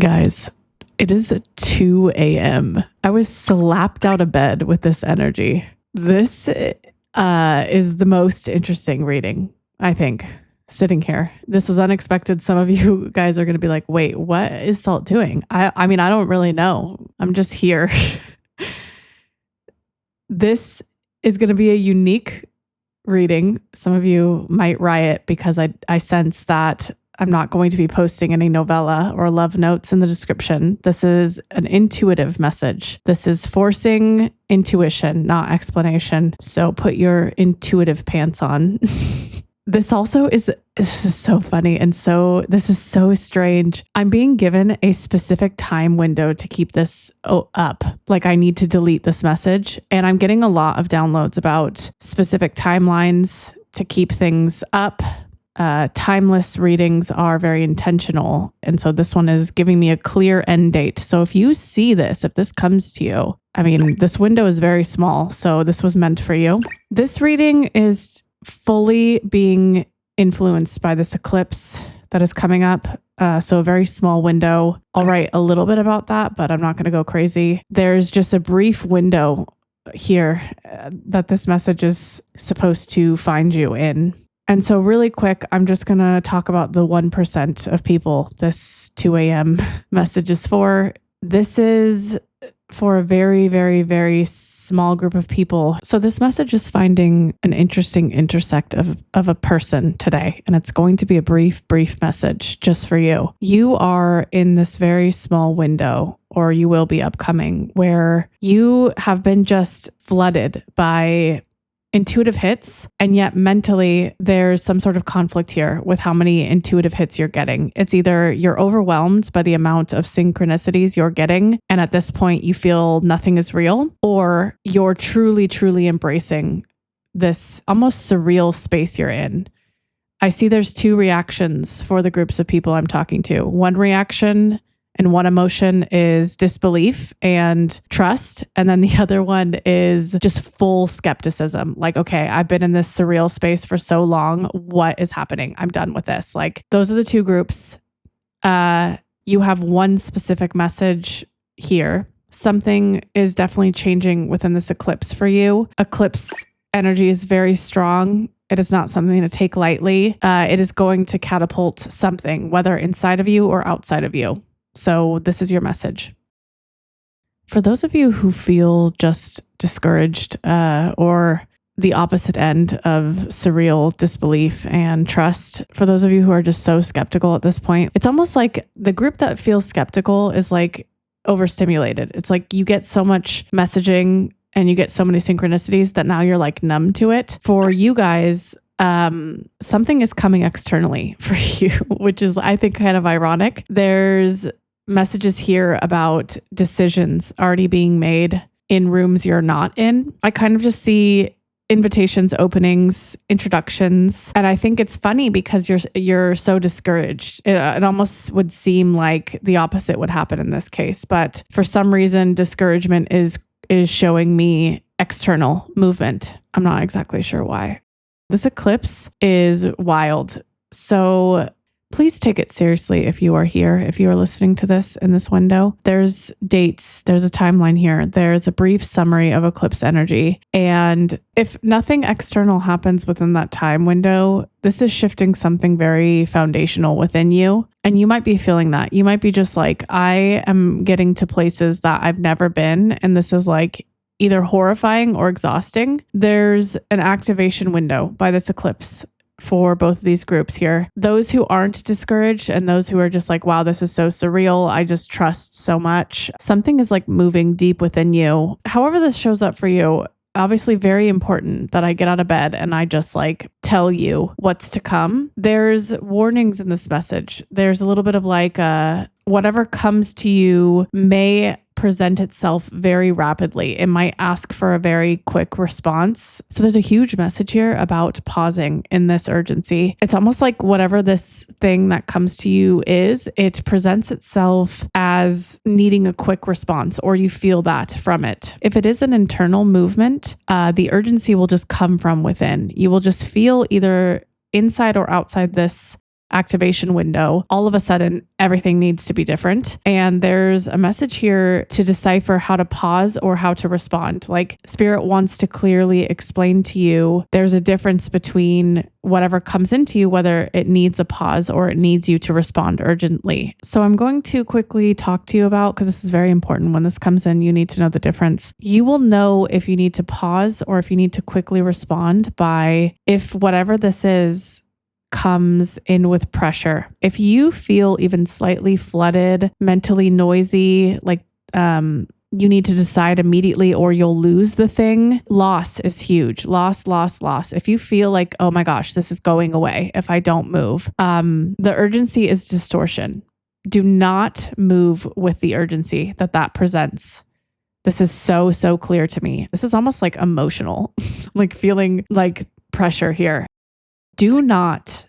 Guys, it is 2 a.m. I was slapped out of bed with this energy. This is the most interesting reading, I think, sitting here. This was unexpected. Some of you guys are going to be like, wait, what is Salt doing? I mean, I don't really know. I'm just here. This is going to be a unique reading. Some of you might riot because I sense that I'm not going to be posting any novella or love notes in the description. This is an intuitive message. This is forcing intuition, not explanation. So put your intuitive pants on. This is so funny and this is so strange. I'm being given a specific time window to keep this up. Like I need to delete this message, and I'm getting a lot of downloads about specific timelines to keep things up. Timeless readings are very intentional. And so this one is giving me a clear end date. So if you see this, if this comes to you, I mean, this window is very small. So this was meant for you. This reading is fully being influenced by this eclipse that is coming up. So a very small window. I'll write a little bit about that, but I'm not going to go crazy. There's just a brief window here that this message is supposed to find you in. And so really quick, I'm just going to talk about the 1% of people this 2 a.m. message is for. This is for a very, very, very small group of people. So this message is finding an interesting intersect of a person today. And it's going to be a brief message just for you. You are in this very small window, or you will be upcoming, where you have been just flooded by intuitive hits, and yet mentally there's some sort of conflict here with how many intuitive hits you're getting. It's either you're overwhelmed by the amount of synchronicities you're getting, and at this point you feel nothing is real, or you're truly embracing this almost surreal space you're in. I see there's two reactions for the groups of people I'm talking to. One reaction and one emotion is disbelief and trust. And then the other one is just full skepticism. Like, okay, I've been in this surreal space for so long. What is happening? I'm done with this. Like, those are the two groups. You have one specific message here. Something is definitely changing within this eclipse for you. Eclipse energy is very strong. It is not something to take lightly. It is going to catapult something, whether inside of you or outside of you. So this is your message. For those of you who feel just discouraged or the opposite end of surreal disbelief and trust, for those of you who are just so skeptical at this point, it's almost like the group that feels skeptical is like overstimulated. It's like you get so much messaging and you get so many synchronicities that now you're like numb to it. For you guys, something is coming externally for you, which is, I think, kind of ironic. There's messages here about decisions already being made in rooms you're not in. I kind of just see invitations, openings, introductions. And I think it's funny because you're so discouraged. It almost would seem like the opposite would happen in this case. But for some reason, discouragement is showing me external movement. I'm not exactly sure why. This eclipse is wild. So please take it seriously if you are here, if you are listening to this in this window. There's dates, there's a timeline here, there's a brief summary of eclipse energy. And if nothing external happens within that time window, this is shifting something very foundational within you. And you might be feeling that. You might be just like, I am getting to places that I've never been. And this is like either horrifying or exhausting. There's an activation window by this eclipse for both of these groups here. Those who aren't discouraged and those who are just like, wow, this is so surreal. I just trust so much. Something is like moving deep within you. However this shows up for you, obviously very important that I get out of bed and I just like tell you what's to come. There's warnings in this message. There's a little bit of like whatever comes to you may present itself very rapidly. It might ask for a very quick response. So there's a huge message here about pausing in this urgency. It's almost like whatever this thing that comes to you is, it presents itself as needing a quick response, or you feel that from it. If it is an internal movement, the urgency will just come from within. You will just feel either inside or outside this activation window, all of a sudden everything needs to be different. And there's a message here to decipher how to pause or how to respond. Like Spirit wants to clearly explain to you there's a difference between whatever comes into you, whether it needs a pause or it needs you to respond urgently. So I'm going to quickly talk to you about, because this is very important. When this comes in, you need to know the difference. You will know if you need to pause or if you need to quickly respond by if whatever this is comes in with pressure. If you feel even slightly flooded, mentally noisy, like you need to decide immediately or you'll lose the thing. Loss is huge. Loss. If you feel like, oh my gosh, this is going away if I don't move, the urgency is distortion. Do not move with the urgency that presents. This is so clear to me. This is almost like emotional, like feeling like pressure here. Do not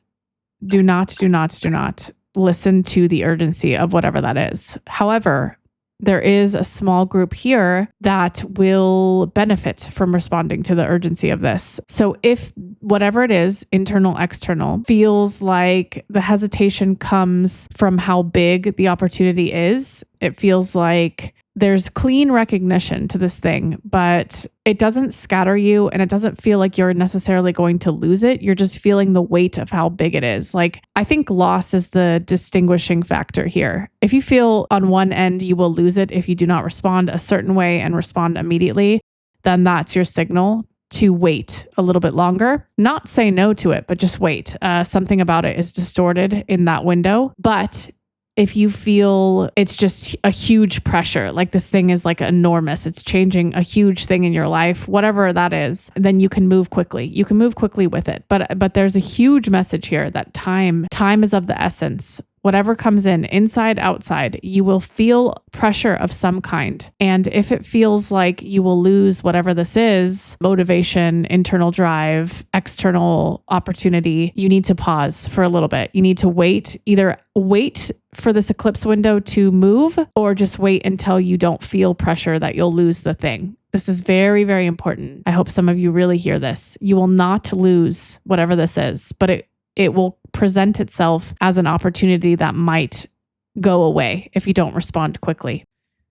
listen to the urgency of whatever that is. However, there is a small group here that will benefit from responding to the urgency of this. So if whatever it is, internal, external, feels like the hesitation comes from how big the opportunity is, it feels like there's clean recognition to this thing, but it doesn't scatter you and it doesn't feel like you're necessarily going to lose it. You're just feeling the weight of how big it is. Like, I think loss is the distinguishing factor here. If you feel on one end you will lose it if you do not respond a certain way and respond immediately, then that's your signal to wait a little bit longer. Not say no to it, but just wait. Something about it is distorted in that window. But if you feel it's just a huge pressure, like this thing is like enormous, it's changing a huge thing in your life, whatever that is, then you can move quickly. You can move quickly with it. But there's a huge message here that time is of the essence. Whatever comes in, inside, outside, you will feel pressure of some kind. And if it feels like you will lose whatever this is, motivation, internal drive, external opportunity, you need to pause for a little bit. You need to wait, either wait for this eclipse window to move or just wait until you don't feel pressure that you'll lose the thing. This is very, very important. I hope some of you really hear this. You will not lose whatever this is, but it will present itself as an opportunity that might go away if you don't respond quickly.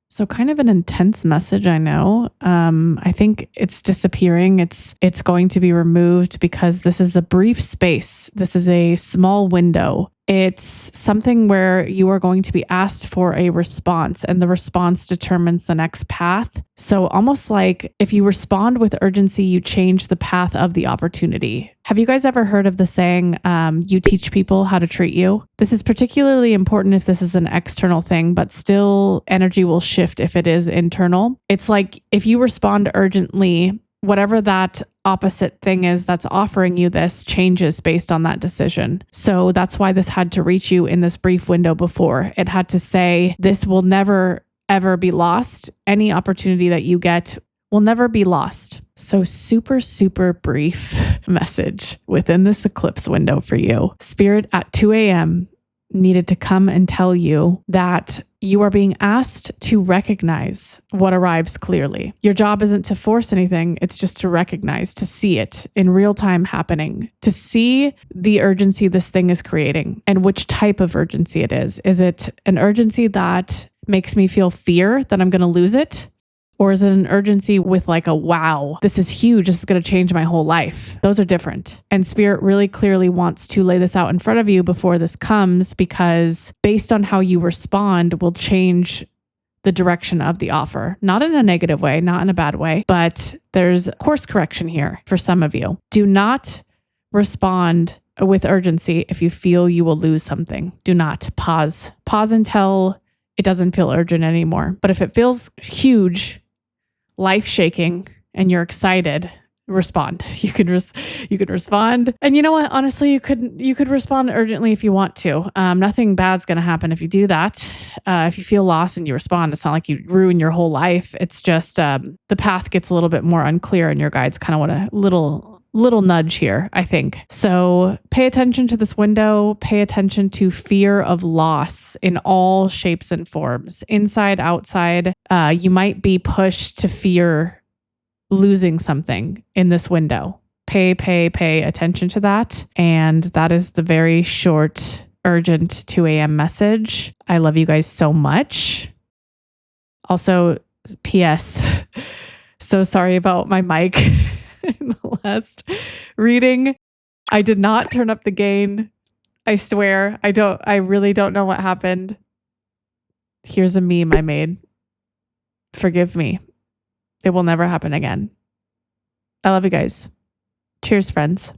So kind of an intense message, I know. I think it's disappearing. It's going to be removed because this is a brief space. This is a small window. It's something where you are going to be asked for a response, and the response determines the next path. So almost like if you respond with urgency, you change the path of the opportunity. Have you guys ever heard of the saying, you teach people how to treat you? This is particularly important if this is an external thing, but still energy will shift if it is internal. It's like if you respond urgently, whatever that opposite thing is that's offering you this changes based on that decision. So that's why this had to reach you in this brief window before. It had to say, this will never, ever be lost. Any opportunity that you get will never be lost. So super brief message within this eclipse window for you. Spirit at 2 a.m. needed to come and tell you that you are being asked to recognize what arrives clearly. Your job isn't to force anything. It's just to recognize, to see it in real time happening, to see the urgency this thing is creating and which type of urgency it is. Is it an urgency that makes me feel fear that I'm going to lose it? Or is it an urgency with like a, wow, this is huge. This is going to change my whole life. Those are different. And Spirit really clearly wants to lay this out in front of you before this comes, because based on how you respond will change the direction of the offer. Not in a negative way, not in a bad way, but there's course correction here for some of you. Do not respond with urgency if you feel you will lose something. Do not pause. Pause until it doesn't feel urgent anymore. But if it feels huge, life-shaking, and you're excited, respond. You could respond. And you know what? Honestly, you could respond urgently if you want to. Nothing bad's going to happen if you do that. If you feel lost and you respond, it's not like you ruin your whole life. It's just the path gets a little bit more unclear, and your guides kind of want a little nudge here, I think. So pay attention to this window. Pay attention to fear of loss in all shapes and forms, inside, outside. You might be pushed to fear losing something in this window. pay attention to that. And that is the very short, urgent 2 a.m. message. I love you guys so much. Also, P.S. So sorry about my mic in the last reading. I did not turn up the gain. I swear. I really don't know what happened. Here's a meme I made. Forgive me. It will never happen again. I love you guys. Cheers, friends.